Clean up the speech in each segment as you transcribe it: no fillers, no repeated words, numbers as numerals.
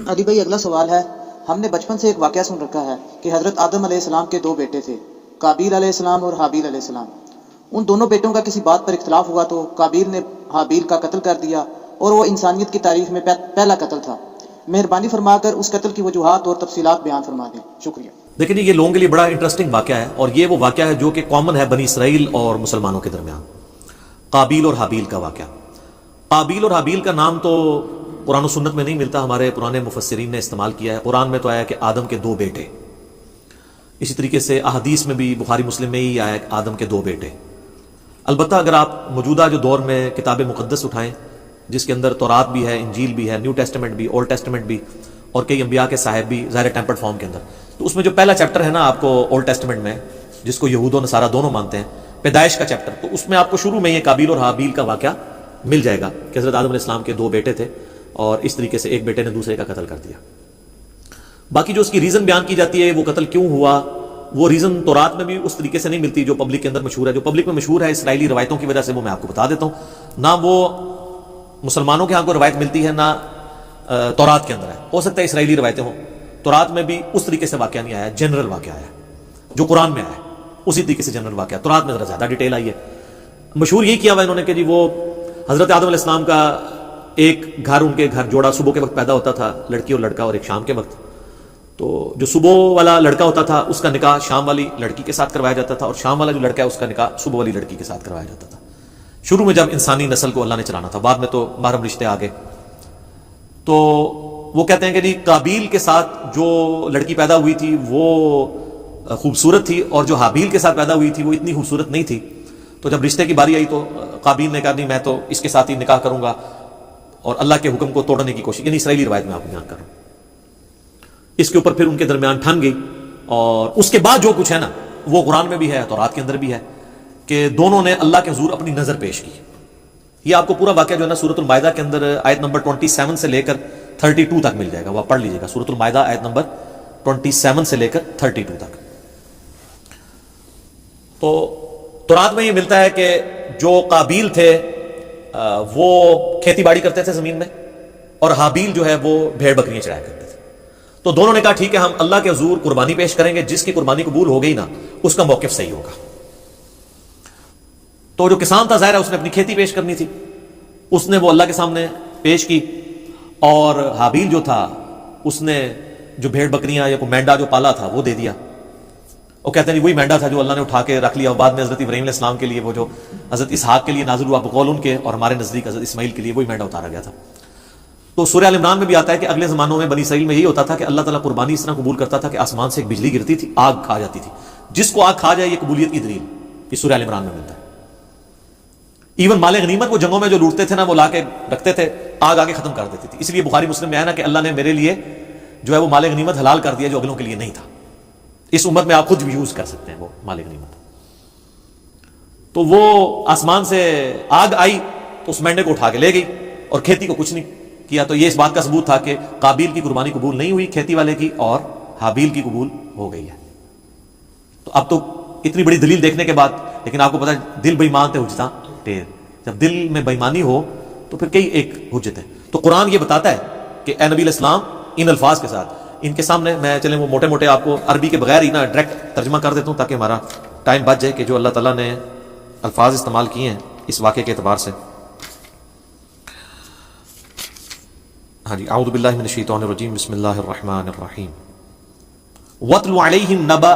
علی بھائی اگلا سوال ہے، ہم نے بچپن سے ایک واقعہ سن رکھا ہے کہ حضرت آدم علیہ السلام کے دو بیٹے تھے، قابیل علیہ السلام اور حابیل علیہ السلام۔ ان دونوں بیٹوں کا کسی بات پر اختلاف ہوا تو قابیل نے حابیل کا قتل کر دیا اور وہ انسانیت کی تاریخ میں پہلا قتل تھا۔ مہربانی فرما کر اس قتل کی وجوہات اور تفصیلات بیان فرما دیں، شکریہ۔ لیکن یہ لوگوں کے لیے بڑا انٹرسٹنگ واقعہ ہے، اور یہ وہ واقعہ ہے جو کہ کامن ہے بنی اسرائیل اور مسلمانوں کے درمیان، قابیل اور حابیل کا واقعہ۔ قابیل اور حابیل کا نام تو قرآن و سنت میں نہیں ملتا، ہمارے پرانے مفسرین نے استعمال کیا ہے۔ قرآن میں تو آیا کہ آدم کے دو بیٹے، اسی طریقے سے احادیث میں بھی بخاری مسلم میں ہی آیا کہ آدم کے دو بیٹے۔ البتہ اگر آپ موجودہ جو دور میں کتاب مقدس اٹھائیں جس کے اندر تورات بھی ہے، انجیل بھی ہے، نیو ٹیسٹمنٹ بھی، اولڈ ٹیسٹمنٹ بھی، اور کئی انبیاء کے صاحب بھی ظاہر ٹیمپرڈ فارم کے اندر، تو اس میں جو پہلا چیپٹر ہے نا آپ کو اولڈ ٹیسٹمنٹ میں، جس کو یہود و نصارہ دونوں مانتے ہیں، پیدائش کا چیپٹر، تو اس میں آپ کو شروع میں یہ قابیل اور حابیل کا واقعہ مل جائے گا کہ حضرت آدم علیہ السلام کے دو بیٹے تھے اور اس طریقے سے ایک بیٹے نے دوسرے کا قتل کر دیا۔ باقی جو اس کی ریزن بیان کی جاتی ہے وہ قتل کیوں ہوا، وہ ریزن تورات میں بھی اس طریقے سے نہیں ملتی جو پبلک کے اندر مشہور ہے۔ جو پبلک میں مشہور ہے اسرائیلی روایتوں کی وجہ سے وہ میں آپ کو بتا دیتا ہوں، نہ وہ مسلمانوں کے ہاں کو روایت ملتی ہے نہ تورات کے اندر ہے، ہو سکتا ہے اسرائیلی روایتیں ہوں۔ تورات میں بھی اس طریقے سے واقعہ نہیں آیا، جنرل واقعہ آیا جو قرآن میں آیا اسی طریقے سے جنرل واقعہ۔ تورات میں ذرا زیادہ ڈیٹیل آئی ہے۔ مشہور یہی کیا ہوا انہوں نے کہ جی وہ حضرت آدم علیہ السلام کا ایک گھر، ان کے گھر جوڑا صبح کے وقت پیدا ہوتا تھا، لڑکی اور لڑکا، اور ایک شام کے وقت۔ تو جو صبح والا لڑکا ہوتا تھا اس کا نکاح شام والی لڑکی کے ساتھ کروایا جاتا تھا، اور شام والا جو لڑکا ہے اس کا نکاح صبح والی لڑکی کے ساتھ کروایا جاتا تھا، شروع میں جب انسانی نسل کو اللہ نے چلانا تھا۔ بعد میں تو محرم رشتے آ گئے۔ تو وہ کہتے ہیں کہ جی قابیل کے ساتھ جو لڑکی پیدا ہوئی تھی وہ خوبصورت تھی، اور جو حابیل کے ساتھ پیدا ہوئی تھی وہ اتنی خوبصورت نہیں تھی۔ تو جب رشتے کی باری آئی تو قابیل نے کہا نہیں میں تو اس کے ساتھ ہی نکاح کروں گا، اور اللہ کے حکم کو توڑنے کی کوشش، یعنی اسرائیلی روایت میں آپ کو بیان کر رہا ہوں۔ اس کے اوپر پھر ان کے درمیان ٹھن گئی، اور اس کے بعد جو کچھ ہے نا وہ قرآن میں بھی ہے، تورات کے اندر بھی ہے، کہ دونوں نے اللہ کے حضور اپنی نظر پیش کی۔ یہ آپ کو پورا واقعہ جو ہے نا سورۃ المائدہ کے اندر آیت نمبر 27 سے لے کر 32 تک مل جائے گا، وہ آپ پڑھ لیجیے گا، سورۃ المائدہ آیت نمبر 27 سے لے کر 32 تک۔ تو تورات میں یہ ملتا ہے کہ جو قابیل تھے وہ کھیتی باڑی کرتے تھے زمین میں، اور حابیل جو ہے وہ بھیڑ بکریاں چرایا کرتے تھے۔ تو دونوں نے کہا ٹھیک ہے ہم اللہ کے حضور قربانی پیش کریں گے، جس کی قربانی قبول ہو گئی نا اس کا موقف صحیح ہوگا۔ تو جو کسان تھا ظاہر ہے اس نے اپنی کھیتی پیش کرنی تھی، اس نے وہ اللہ کے سامنے پیش کی، اور حابیل جو تھا اس نے جو بھیڑ بکریاں یا کوئی مینڈا جو پالا تھا وہ دے دیا۔ وہ کہتے ہیں وہی مینڈا تھا جو اللہ نے اٹھا کے رکھ لیا، اور بعد میں حضرت ابراہیم علیہ السلام کے لیے وہ جو حضرت اسحاق کے لیے نازل ہوا بقول ان کے، اور ہمارے نزدیک حضرت اسماعیل کے لیے وہی مینڈا اتارا گیا تھا۔ تو سورہ ال عمران میں بھی آتا ہے کہ اگلے زمانوں میں بنی اسرائیل میں یہی ہوتا تھا کہ اللہ تعالیٰ قربانی اس طرح قبول کرتا تھا کہ آسمان سے ایک بجلی گرتی تھی، آگ کھا جاتی تھی۔ جس کو آگ کھا جائے یہ قبولیت کی دلیل، یہ سورہ ال عمران میں ملتا ہے۔ ایون مال غنیمت وہ جنگوں میں جو لوٹتے تھے نا وہ لا کے رکھتے تھے، آگ آگے ختم کر دیتی تھی۔ اس لیے بخاری مسلم میں ہے نا کہ اللہ نے میرے لیے جو ہے وہ مال غنیمت حلال کر دیا جو اگلوں کے لیے نہیں تھا۔ اس امت میں آپ خود بھی یوز کر سکتے ہیں وہ مال غنیمت۔ تو وہ آسمان سے آگ آئی تو اس مینڈے کو اٹھا کے لے گئی، اور کھیتی کو کچھ نہیں کیا۔ تو یہ اس بات کا ثبوت تھا کہ قابیل کی قربانی قبول نہیں ہوئی کھیتی والے کی، اور حابیل کی قبول ہو گئی ہے۔ تو اب تو اتنی بڑی دلیل دیکھنے کے بعد، لیکن آپ کو پتا ہے دل بےایمان تے حجتاں ٹھیر، جب دل میں بےایمانی ہو تو پھر کئی ایک حجت ہے۔ تو قرآن یہ بتاتا ہے کہ اے نبی علیہ السلام ان الفاظ کے ساتھ، ان کے سامنے میں چلیں وہ موٹے موٹے آپ کو عربی کے بغیر ہی نا ڈائریکٹ ترجمہ کر دیتا ہوں تاکہ ہمارا ٹائم بچ جائے، کہ جو اللہ تعالیٰ نے الفاظ استعمال کیے ہیں اس واقعے کے اعتبار سے۔ ہاں جی، اعوذ باللہ من الشیطان الرجیم، بسم اللہ الرحمن الرحیم۔ وَاتْلُ عَلَيْهِمْ نَبَأَ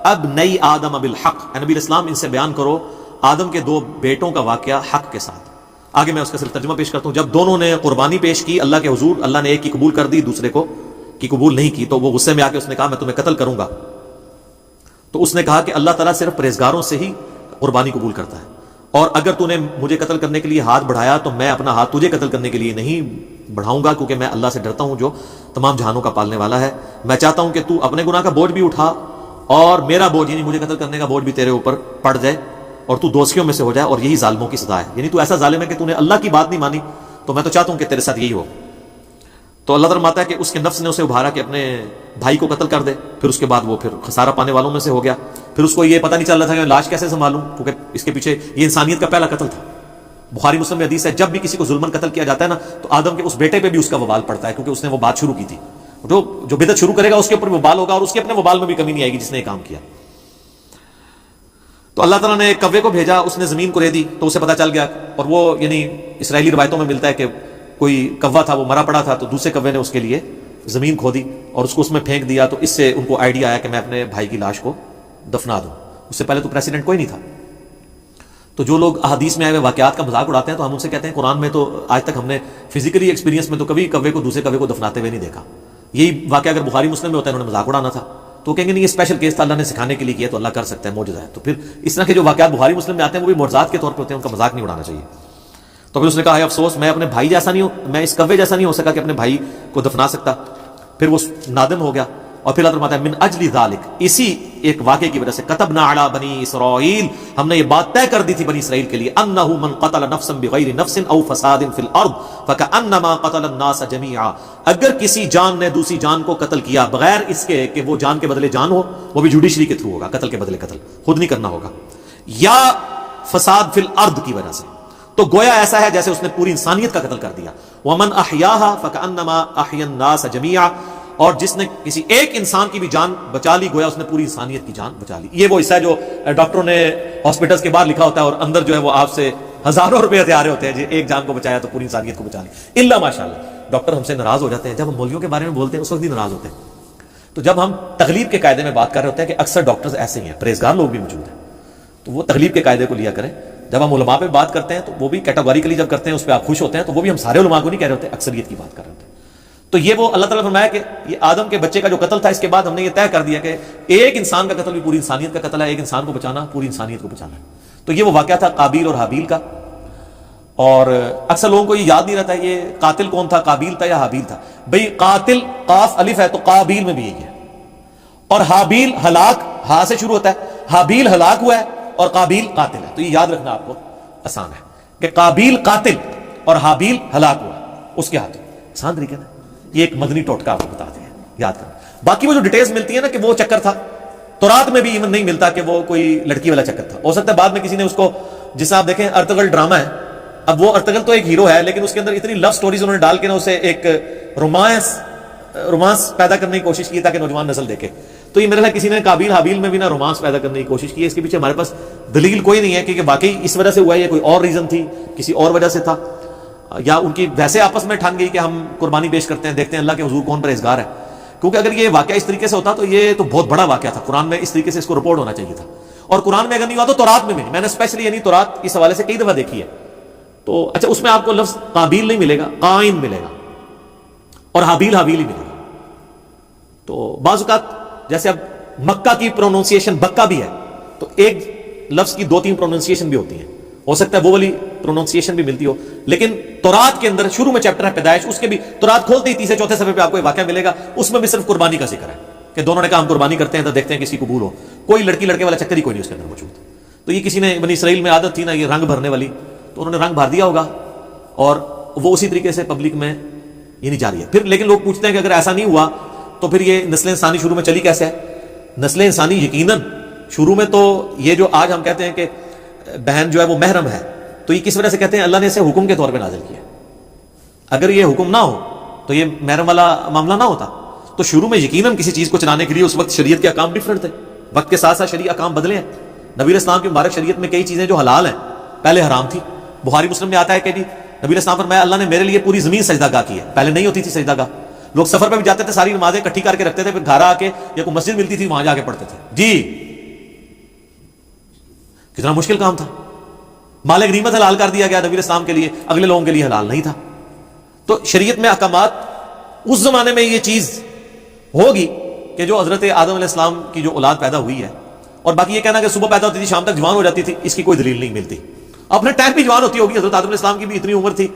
ابْنَيْ آدَمَ بِالْحَقِّ، اے نبی علیہ السلام ان سے بیان کرو آدم کے دو بیٹوں کا واقعہ حق کے ساتھ۔ آگے میں اس کا صرف ترجمہ پیش کرتا ہوں۔ جب دونوں نے قربانی پیش کی اللہ کے حضور، اللہ نے ایک کی قبول کر دی دوسرے کو کی قبول نہیں کی، تو وہ غصے میں آ کے اس نے کہا میں تمہیں قتل کروں گا۔ تو اس نے کہا کہ اللہ تعالیٰ صرف پرہیزگاروں سے ہی قربانی قبول کرتا ہے، اور اگر تو نے مجھے قتل کرنے کے لیے ہاتھ بڑھایا تو میں اپنا ہاتھ تجھے قتل کرنے کے لیے نہیں بڑھاؤں گا، کیونکہ میں اللہ سے ڈرتا ہوں جو تمام جہانوں کا پالنے والا ہے۔ میں چاہتا ہوں کہ تو اپنے گناہ کا بوجھ بھی اٹھا، اور میرا بوجھ یعنی مجھے قتل کرنے کا بوجھ بھی تیرے اوپر پڑ جائے، اور تو دوستیوں میں سے ہو جائے، اور یہی ظالموں کی سزا ہے۔ یعنی تو ایسا ظالم ہے کہ تو نے اللہ کی بات نہیں مانی، تو میں تو چاہتا ہوں کہ تیرے ساتھ یہی ہو۔ تو اللہ تعالیٰ فرماتا ہے کہ اس کے نفس نے اسے ابھارا کہ اپنے بھائی کو قتل کر دے، پھر اس کے بعد وہ پھر خسارہ پانے والوں میں سے ہو گیا۔ پھر اس کو یہ پتہ نہیں چل رہا تھا کہ میں لاش کیسے سنبھالوں، کیونکہ اس کے پیچھے یہ انسانیت کا پہلا قتل تھا۔ بخاری مسلم میں حدیث ہے جب بھی کسی کو ظلمن قتل کیا جاتا ہے نا تو آدم کے اس بیٹے پہ بھی اس کا وبال پڑتا ہے، کیونکہ اس نے وہ بات شروع کی تھی۔ جو بدعت شروع کرے گا اس کے اوپر وبال ہوگا، اور اس کے اپنے وبال میں بھی کمی نہیں آئے گی جس نے یہ کام کیا۔ تو اللہ تعالیٰ نے کوے کو بھیجا، اس نے زمین کو ریدی، تو اسے پتا چل گیا، اور وہ یعنی اسرائیلی روایتوں میں ملتا ہے کہ کوئی کوا تھا وہ مرا پڑا تھا، تو دوسرے کوے نے اس کے لیے زمین کھودی اور اس کو اس میں پھینک دیا، تو اس سے ان کو آئیڈیا آیا کہ میں اپنے بھائی کی لاش کو دفنا دوں۔ اس سے پہلے تو پریسیڈنٹ کوئی نہیں تھا۔ تو جو لوگ احادیث میں آئے ہوئے واقعات کا مذاق اڑاتے ہیں تو ہم ان سے کہتے ہیں قرآن میں تو آج تک ہم نے فزیکلی ایکسپیرینس میں تو کبھی کوے کو دوسرے کوے کو دفناتے ہوئے نہیں دیکھا۔ یہی واقعہ اگر بخاری مسلم میں ہوتا ہے انہوں نے مذاق اڑانا تھا، تو کہیں گے نہیں یہ اسپیشل کیس تھا، اللہ نے سکھانے کے لیے کیا، تو اللہ کر سکتا ہے، معجزہ ہے۔ تو پھر اس طرح کے جو واقعات بخاری مسلم میں آتے ہیں وہ بھی معجزات کے طور پہ ہوتے ہیں، ان کا مذاق نہیں اڑانا چاہیے۔ تو پھر اس نے کہا ہے افسوس میں اپنے بھائی جیسا نہیں ہوں، میں اس کوے جیسا نہیں ہو سکا کہ اپنے بھائی کو دفنا سکتا۔ پھر وہ نادم ہو گیا، اور پھر اللہ فرماتا ہے من اجل ذالک، اسی ایک واقعے کی وجہ سے کتبنا علی بنی اسرائیل، ہم نے یہ بات طے کر دی تھی بنی اسرائیل کے لیے، انہ من قتل نفسا بغیر نفس او فساد فی الارض فکأنما قتل الناس جميعا، اگر کسی جان نے دوسری جان کو قتل کیا بغیر اس کے کہ وہ جان کے بدلے جان ہو، وہ بھی جوڈیشری کے تھرو ہوگا، قتل کے بدلے قتل خود نہیں کرنا ہوگا، یا فساد فی الارض کی وجہ سے، تو گویا ایسا ہے جیسے اس نے پوری انسانیت کا قتل کر دیا۔ ومن احیاها فکأنما احیا الناس جميعا، اور جس نے کسی ایک انسان کی بھی جان بچا لی گویا اس نے پوری انسانیت کی جان بچا لی۔ یہ وہ حصہ ہے جو ڈاکٹروں نے ہاسپٹلس کے باہر لکھا ہوتا ہے، اور اندر جو ہے وہ آپ سے ہزاروں روپے ہتھیارے ہوتے ہیں جی، ایک جان کو بچایا تو پوری انسانیت کو بچا لی۔ الا ماشاءاللہ ڈاکٹر ہم سے ناراض ہو جاتے ہیں جب ہم مولویوں کے بارے میں بولتے ہیں، اس وقت بھی ناراض ہوتے ہیں۔ تو جب ہم تغلیب کے قاعدے میں بات کر رہے ہوتے ہیں کہ اکثر ڈاکٹرز ایسے ہی ہیں، پرہیزگار لوگ بھی موجود ہیں، تو وہ تغلیب کے قاعدے کو لیا کریں۔ جب ہم علماء پہ بات کرتے ہیں تو وہ بھی کیٹاگوریکلی جب کرتے ہیں اس پہ آپ خوش ہوتے ہیں، تو وہ بھی ہم سارے علماء کو نہیں کہہ رہے ہوتے، اکثریت کی بات کر رہے ہوتے ہیں۔ تو یہ وہ اللہ تعالیٰ نے فرمایا کہ یہ آدم کے بچے کا جو قتل تھا، اس کے بعد ہم نے یہ طے کر دیا کہ ایک انسان کا قتل بھی پوری انسانیت کا قتل ہے، ایک انسان کو بچانا پوری انسانیت کو بچانا ہے۔ تو یہ وہ واقعہ تھا قابیل اور حابیل کا، اور اکثر لوگوں کو یہ یاد نہیں رہتا ہے یہ قاتل کون تھا، قابیل تھا یا حابیل تھا۔ بھئی قاتل قاف الف ہے تو قابیل میں بھی یہی ہے، اور حابیل ہلاک ہا سے شروع ہوتا ہے، حابیل ہلاک ہوا ہے اور قابیل قاتل ہے۔ تو یہ یاد رکھنا آپ کو آسان ہے کہ قابیل قاتل اور حابیل ہلاک ہوا اس کے ہاتھوں، آسان طریقے نا۔ یہ ایک مدنی ٹوٹکا آپ کو بتاتے ہیں، یاد کرنا۔ باقی وہ جو ڈیٹیلز ملتی ہے نا کہ وہ چکر تھا، تورات میں بھی ایون نہیں ملتا کہ وہ کوئی لڑکی والا چکر تھا۔ ہو سکتا ہے بعد میں کسی نے اس کو، جس آپ دیکھیں ارطغرل ڈرامہ ہے، اب وہ ارطغرل تو ایک ہیرو ہے لیکن اس کے اندر اتنی لو سٹوریز انہوں نے ڈال کے نا اسے ایک رومانس پیدا کرنے کی کوشش کی تاکہ نوجوان نسل دیکھے۔ تو یہ میرے خیال کسی نے قابیل حابیل میں بھی نا رومانس پیدا کرنے کی کوشش کی ہے۔ اس کے پیچھے ہمارے پاس دلیل کوئی نہیں ہے کہ واقعی اس وجہ سے ہوا ہے یا کوئی اور ریزن تھی، کسی اور وجہ سے تھا، یا ان کی ویسے آپس میں ٹھان گئی کہ ہم قربانی پیش کرتے ہیں، دیکھتے ہیں اللہ کے حضور کون پرہیزگار ہے۔ کیونکہ اگر یہ واقعہ اس طریقے سے ہوتا تو یہ تو بہت بڑا واقعہ تھا، قرآن میں اس طریقے سے اس کو رپورٹ ہونا چاہیے تھا، اور قرآن میں اگر نہیں ہوا تو تورات میں بھی نہیں۔ میں نے اسپیشلی یعنی تورات اس حوالے سے کئی دفعہ دیکھی ہے، تو اچھا اس میں آپ کو لفظ قابیل نہیں ملے گا، قائن ملے گا، اور حابیل حابیل ہی ملے گا۔ تو بعض اوقات جیسے اب مکہ کی پروننسیشن بکہ بھی ہے، تو ایک لفظ کی دو تین پروننسیشن بھی ہوتی ہیں، ہو سکتا ہے وہ والی پروننسیشن بھی ملتی ہو، لیکن تورات کے اندر شروع میں چیپٹر ہے پیدائش، اس کے بھی تورات کھولتے ہی تیسرے چوتھے صفحے پہ آپ کو ایک واقعہ ملے گا، اس میں بھی صرف قربانی کا ذکر ہے کہ دونوں نے کہا ہم قربانی کرتے ہیں تو دیکھتے ہیں کسی قبول ہو، کوئی لڑکی لڑکے والا چکر ہی کوئی نہیں اس کے اندر موجود۔ تو یہ کسی نے بنی اسرائیل میں عادت تھی نا یہ رنگ بھرنے والی، تو انہوں نے رنگ بھر دیا ہوگا اور وہ اسی طریقے سے پبلک میں یہ نہیں جاری ہے۔ پھر لیکن لوگ پوچھتے ہیں کہ اگر ایسا نہیں ہوا تو پھر یہ نسل انسانی شروع میں چلی کیسے ہے؟ نسل انسانی یقیناً شروع میں تو یہ جو آج ہم کہتے ہیں کہ بہن جو ہے وہ محرم ہے، تو یہ کس وجہ سے کہتے ہیں؟ اللہ نے اسے حکم کے طور پہ نازل کیا۔ اگر یہ حکم نہ ہو تو یہ محرم والا معاملہ نہ ہوتا۔ تو شروع میں یقیناً کسی چیز کو چلانے کے لیے اس وقت شریعت کے احکام ڈیفرنٹ تھے، وقت کے ساتھ ساتھ شریعت احکام بدلے ہیں۔ نبی علیہ السلام کی مبارک شریعت میں کئی چیزیں جو حلال ہیں پہلے حرام تھی۔ بخاری مسلم میں آتا ہے کہ جی نبی علیہ السلام فرمایا اللہ نے میرے لیے پوری زمین سجدہ گاہ کی ہے، پہلے نہیں ہوتی تھی سجدہ گاہ، لوگ سفر پہ بھی جاتے تھے ساری نمازیں اکٹھی کر کے رکھتے تھے، پھر گھر آ کے یا کوئی مسجد ملتی تھی وہاں جا کے پڑھتے تھے۔ جی کتنا مشکل کام تھا، مال غنیمت حلال کر دیا گیا نبی علیہ السلام کے لیے، اگلے لوگوں کے لیے حلال نہیں تھا۔ تو شریعت میں احکامات اس زمانے میں یہ چیز ہوگی کہ جو حضرت آدم علیہ السلام کی جو اولاد پیدا ہوئی ہے، اور باقی یہ کہنا کہ صبح پیدا ہوتی تھی شام تک جوان ہو جاتی تھی، اس کی کوئی دلیل نہیں ملتی۔ اپنے ٹائم بھی جوان ہوتی ہوگی، حضرت آدم علیہ السلام کی بھی اتنی عمر تھی،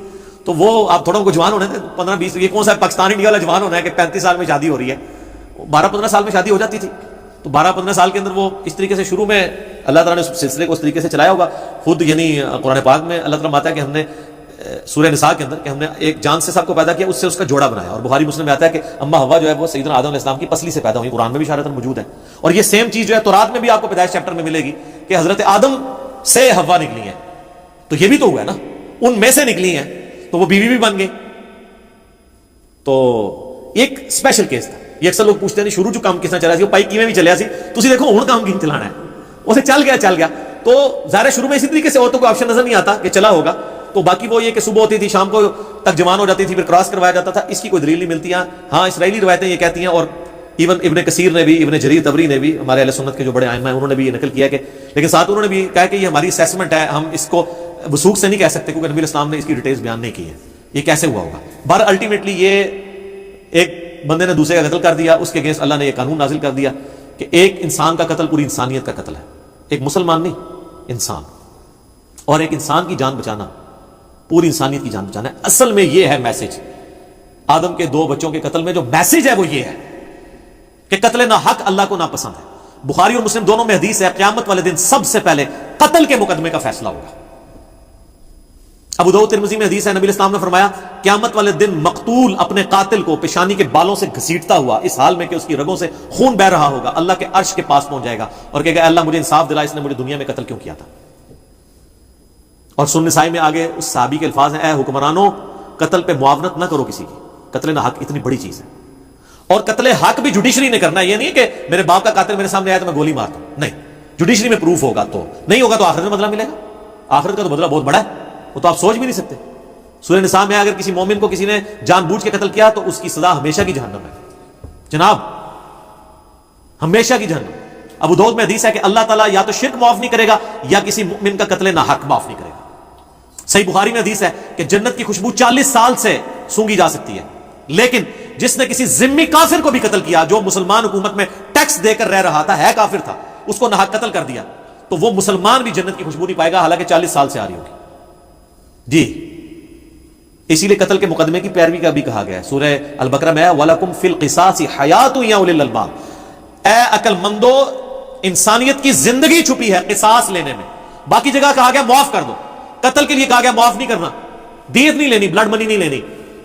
تو وہ آپ تھوڑا ان کو جوان ہونے تھے 15-20، یہ کون سا پاکستان انڈیا والا جوان ہونا ہے کہ 35 سال میں شادی ہو رہی ہے، 12-15 سال میں شادی ہو جاتی تھی۔ تو 12-15 سال کے اندر وہ اس طریقے سے شروع میں اللہ تعالیٰ نے اس سلسلے کو اس طریقے سے چلایا ہوگا۔ خود یعنی قرآن پاک میں اللہ تعالیٰ آتا ہے کہ ہم نے سورہ نساء کے اندر کہ ہم نے ایک جان سے سب کو پیدا کیا، اس سے اس کا جوڑا بنایا، اور بخاری مسلم میں آتا ہے کہ اما حوا جو ہے وہ سیدنا آدم علیہ السلام کی پسلی سے پیدا ہوئی، قرآن میں بھی اشارتاً موجود ہے۔ اور یہ سیم چیز جو ہے تورات میں بھی آپ کو پیدائش چیپٹر میں ملے گی کہ حضرت آدم سے حوا نکلی ہیں، تو یہ بھی تو ہوا ہے نا، ان میں سے نکلی ہیں تو وہ بیوی بھی بن گئی۔ تو ایک سپیشل کیس تھا. یہ اکثر لوگ پوچھتے ہیں شروع جو کام کس طرح چلا سی, وہ پائی کیویں بھی چلیا سی, تسی دیکھو ہن کام کیوں چلانا ہے, اسے چل گیا. تو ظاہر شروع میں اسی طریقے سے عورتوں کو آپشن نظر نہیں آتا کہ چلا ہوگا, تو باقی وہ یہ کہ صبح ہوتی تھی شام کو تک جوان ہو جاتی تھی, پھر کراس کروایا جاتا تھا. اس کی کوئی دلیل نہیں ملتی. ہاں اسرائیلی روایتیں یہ کہتی ہیں, اور ایون ابن کثیر نے بھی, ابن جریر طبری نے بھی, ہمارے اہل سنت کے جو بڑے ائمہ ہیں انہوں نے بھی یہ نقل کیا کہ, لیکن ساتھ انہوں نے بھی کہا کہ یہ ہماری اسیسمنٹ ہے, ہم اس کو وثوق سے نہیں کہہ سکتے کیونکہ نبی علیہ السلام نے اس کی ڈیٹیلز بیان نہیں کی ہیں, یہ کیسے ہوا ہوگا. بہر الٹیمیٹلی یہ ایک بندے نے دوسرے کا قتل کر دیا, اس کے اگینسٹ اللہ نے یہ قانون نازل کر دیا کہ ایک انسان کا قتل پوری انسانیت کا قتل ہے, ایک مسلمان نہیں, انسان. اور ایک انسان کی جان بچانا پوری انسانیت کی جان بچانا ہے. اصل میں یہ ہے میسج آدم کے 2 بچوں کے قتل میں, جو میسج ہے وہ یہ ہے کہ قتل ناحق اللہ کو ناپسند ہے. بخاری اور مسلم دونوں میں حدیث ہے, قیامت والے دن سب سے پہلے قتل کے مقدمے کا فیصلہ ہوگا. ابو داؤد ترمذی میں حدیث ہے, نبی علیہ السلام نے فرمایا قیامت والے دن مقتول اپنے قاتل کو پیشانی کے بالوں سے گھسیٹتا ہوا اس حال میں کہ اس کی رگوں سے خون بہ رہا ہوگا, اللہ کے عرش کے پاس پہنچ جائے گا اور کہے گا اللہ مجھے انصاف دلا, اس نے مجھے دنیا میں قتل کیوں کیا تھا. اور سنن نسائی میں آگے اس صحابی کے الفاظ ہیں, اے حکمرانوں قتل پہ معاونت نہ کرو کسی کی, قتل ناحق اتنی بڑی چیز ہے. اور قتل حق بھی جوڈیشری نے کرنا ہے, یہ نہیں ہے کہ میرے باپ کا قاتل میرے سامنے آیا تو میں گولی مارتا ہوں, نہیں, جوڈیشری میں پروف ہوگا, تو نہیں ہوگا تو آخرت میں بدلہ ملے گا. آخرت کا تو بدلہ بہت بڑا ہے, وہ تو آپ سوچ بھی نہیں سکتے. سورہ نساء میں اگر کسی مومن کو کسی نے جان بوجھ کے قتل کیا تو اس کی سزا ہمیشہ کی جہنم ہے جناب, ہمیشہ کی جہنم. ابو داؤد میں حدیث ہے کہ اللہ تعالیٰ یا تو شرک معاف نہیں کرے گا یا کسی مومن کا قتل ناحق معاف نہیں کرے گا. صحیح بخاری میں حدیث ہے کہ جنت کی خوشبو 40 سال سے سونگی جا سکتی ہے, لیکن جس نے کسی ذمہ کافر کو بھی قتل کیا, جو مسلمان حکومت میں ٹیکس دے کر رہ رہا تھا, ہے کافر تھا, اس کو ناحق قتل کر دیا, تو وہ مسلمان بھی جنت کی خوشبو نہیں پائے گا, حالانکہ 40 سال سے آ رہی ہوگی. جی اسی لیے قتل کے مقدمے کی پیروی کا بھی کہا گیا ہے. سورہ البقرہ میں وَلَكُمْ فِي الْقِصَاصِ حَيَاتٌ يَا أُولِي الْأَلْبَابِ, اے عقل مندو انسانیت کی زندگی چھپی ہے قصاص لینے میں. باقی جگہ کہا گیا معاف کر دو, قتل کے لیے کہا گیا معاف نہیں کرنا, دیت نہیں لینی, بلڈ منی نہیں لینی.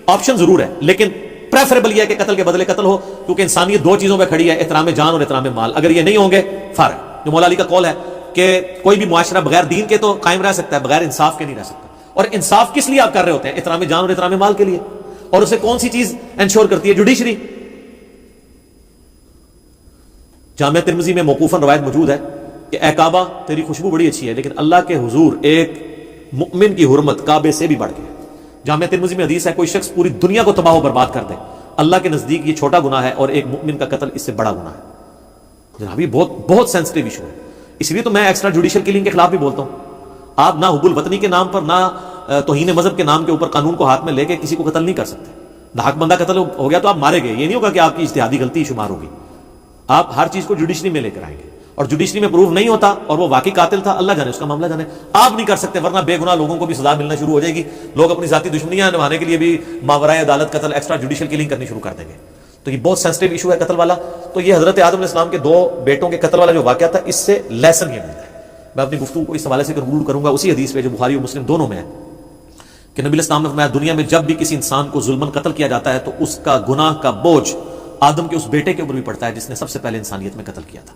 آپشن ضرور ہے لیکن پریفریبل یہ ہے کہ قتل کے بدلے قتل ہو, کیونکہ انسانیت 2 چیزوں پہ کھڑی ہے, احترام جان اور احترام مال. اگر یہ نہیں ہوں گے فرق, جو مولا علی کا قول ہے کہ کوئی بھی معاشرہ بغیر دین کے تو قائم رہ سکتا ہے, بغیر انصاف کے نہیں رہ سکتا. اور انصاف کس لیے آپ کر رہے ہوتے ہیں؟ احترام جان اور احترام مال کے لیے. اور اسے کون سی چیز انشور کرتی ہے؟ جوڈیشری. جامعہ ترمذی میں موقوفاً روایت موجود ہے کہ اے کعبہ تیری خوشبو بڑی اچھی ہے, لیکن اللہ کے حضور ایک مؤمن کی حرمت کعبے سے بھی بڑھ گئی. جامعہ ترمذی میں حدیث ہے کوئی شخص پوری دنیا کو تباہ و برباد کر دے, اللہ کے نزدیک یہ چھوٹا گناہ ہے, اور ایک مؤمن کا قتل اس سے بڑا گناہ ہے. جناب یہ بہت بہت سینسٹیو ایشو ہے. اس لیے تو میں ایکسٹرا جوڈیشل کلنگ کے خلاف بھی بولتا ہوں. آپ نہ حب الوطنی کے نام پر, نہ توہین مذہب کے نام کے اوپر قانون کو ہاتھ میں لے کے کسی کو قتل نہیں کر سکتے. ناحق بندہ قتل ہو گیا تو آپ مارے گئے, یہ نہیں ہوگا کہ آپ کی اجتہادی غلطی شمار ہوگی. آپ ہر چیز کو جوڈیشری میں لے کر آئیں گے, اور جوڈیشری میں پروف نہیں ہوتا اور وہ واقعی قاتل تھا, اللہ جانے اس کا معاملہ جانے, آپ نہیں کر سکتے, ورنہ بے گناہ لوگوں کو بھی سزا ملنا شروع ہو جائے گی. لوگ اپنی ذاتی دشمنیاں نبھانے کے لیے بھی ماورائے عدالت قتل, ایکسٹرا جوڈیشل کلنگ کرنی شروع کر دیں گے. تو یہ بہت سینسٹیو ایشو ہے قتل والا. تو یہ حضرت آدم علیہ السلام کے 2 بیٹوں کے قتل والا جو واقعہ تھا, اس سے لیسن یہ ملتا ہے. میں اپنی گفتگو کو اس حوالے سے کنکلوڈ کروں گا اسی حدیث پہ جو بخاری اور مسلم دونوں میں ہے کہ نبی علیہ السلام نے فرمایا دنیا میں جب بھی کسی انسان کو ظلماً قتل کیا جاتا ہے تو اس کا گناہ کا بوجھ آدم کے اس بیٹے کے اوپر بھی پڑتا ہے جس نے سب سے پہلے انسانیت میں قتل کیا تھا,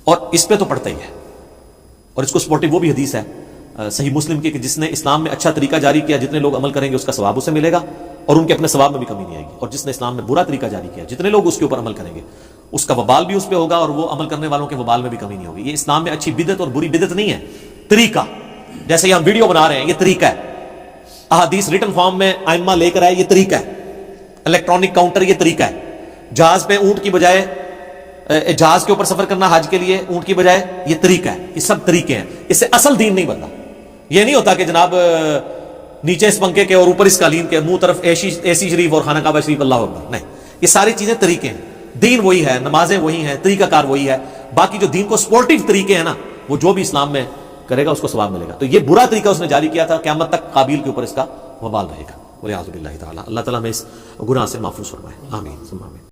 اور اس پہ تو پڑتا ہی ہے. اور اس کو سپورٹنگ وہ بھی حدیث ہے صحیح مسلم کی کہ جس نے اسلام میں اچھا طریقہ جاری کیا, جتنے لوگ عمل کریں گے اس کا ثواب اسے ملے گا, اور ان کے اپنے ثواب میں بھی کمی نہیں آئے گی. اور جس نے اسلام میں برا طریقہ جاری کیا, جتنے لوگ اس کے اوپر عمل کریں گے اس کا وبال بھی اس پہ ہوگا, اور وہ عمل کرنے والوں کے وبال میں بھی کمی نہیں ہوگی. یہ اسلام میں اچھی بدعت اور بری بدعت نہیں ہے, طریقہ. جیسے یہ ہم ویڈیو بنا رہے ہیں, یہ طریقہ ہے. احادیث ریٹن فارم میں ائمہ لے کر آئے, یہ طریقہ ہے. الیکٹرانک کاؤنٹر, یہ طریقہ ہے. جہاز پہ اونٹ کی بجائے, جہاز کے اوپر سفر کرنا حج کے لیے اونٹ کی بجائے, یہ طریقہ ہے. یہ سب طریقے ہیں, اس سے اصل دین نہیں بنتا. یہ نہیں ہوتا کہ جناب نیچے اس پنکھے کے اور اوپر اس قالین کے, منہ طرف اے سی شریف اور خانہ کعبہ شریف, اللہ اکبر. نہیں, یہ ساری چیزیں طریقے ہیں. دین وہی ہے, نمازیں وہی ہیں, طریقہ کار وہی ہے. باقی جو دین کو سپورٹیو طریقے ہیں نا, وہ جو بھی اسلام میں کرے گا اس کو ثواب ملے گا. تو یہ برا طریقہ اس نے جاری کیا تھا, قیامت تک قابیل کے اوپر اس کا وبال رہے گا. وَلِعَاذُ بِاللَّهِ تَعَالَى. اللہ تعالیٰ میں اس گناہ سے محفوظ فرمائے. آمین ثم آمین.